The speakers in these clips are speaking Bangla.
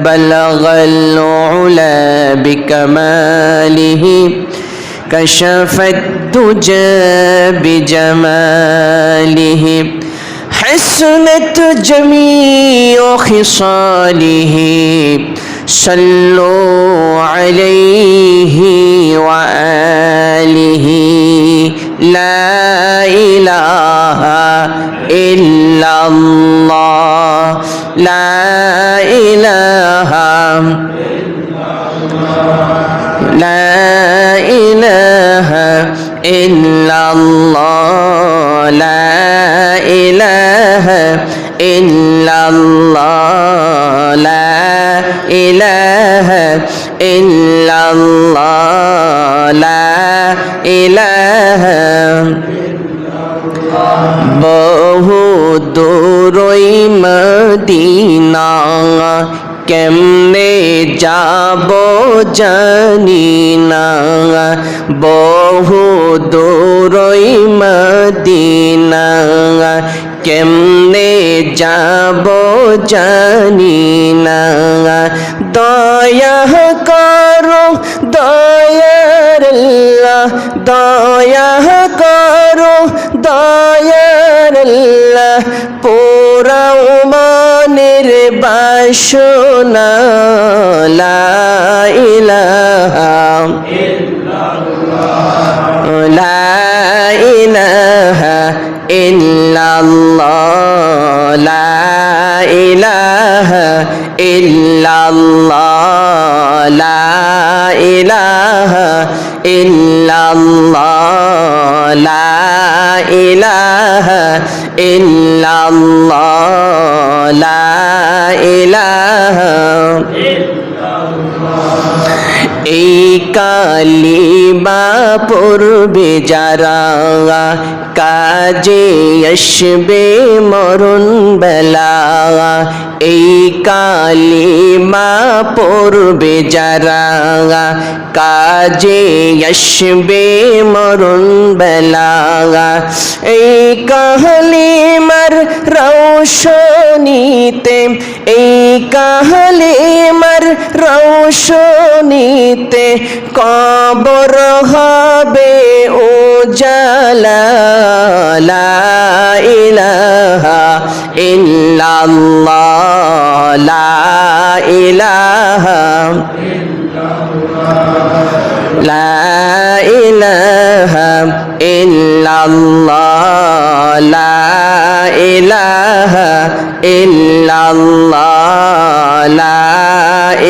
بلغ العلا بكماله كشف الدجى بجماله حسنت جميع خصاله صلوا عليه وآله لا إله إلا الله لا إله لا إله إلا الله لا إله إلا الله لا إله إلا الله لا إله বহু দূরই মদিনা কেমনে যাব জানি না বহু দূরই মদিনা কেমনে যাব জানি না দয়া করো দয়ার আল্লাহ দয়া করো দয়ার আল্লাহ পোড়াও মনের বাসনা লা ইলাহা ইল্লাল্লাহ লা ইলাহা ইল্লাল্লাহ লা ইলাহা ইল্লাল্লাহ লা ইলাহা ইল্লাল্লাহ লা ইলাহা ইল্লাল্লাহ লা ইলাহা এই কালিমা পড়বে যারা কাজে আসবে মরণ বেলা এই কালিমা পড়বে যারা কাজে আসবে মরণ বেলা এই কালিমার রৌশনীতে এই কালিমার রৌশনীতে কবর হবে উজালা লা ইলাহা ইল্লাল্লাহ লা ইলাহা লা ইলাহা ইল্লাল্লাহ লা ইলাহা ইল্লাল্লাহ লা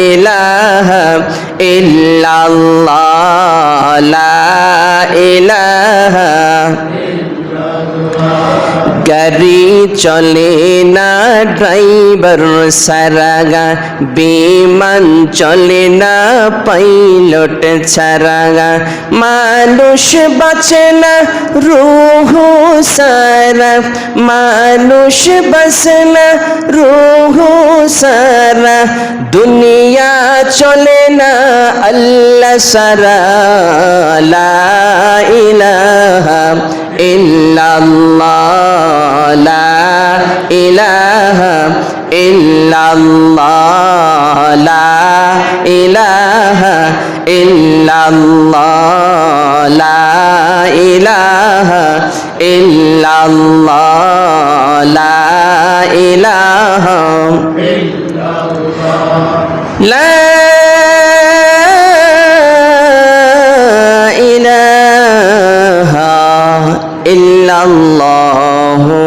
ইলাহা ইল্লাল্লাহ লা ইলাহা গাড়ি চলে না ড্রাইভার সারাগা বিমান চলে না পাইলট ছাড়াগা মানুষ বাঁচে না রূহ সারা মানুষ বাঁচে না রূহ সারা দুনিয়া চলে না আল্লাহ সারা লা ইলাহা ইল্লাল্লাহ লা ইলাহা ইল্লাল্লাহ লা ইলাহা ইল্লাল্লাহ লা ইলাহা ইল্লাল্লাহ লা ইলাহা লা ইল্লাল্লাহু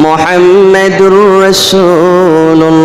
মুহাম্মাদুর রাসূলুল্লাহ।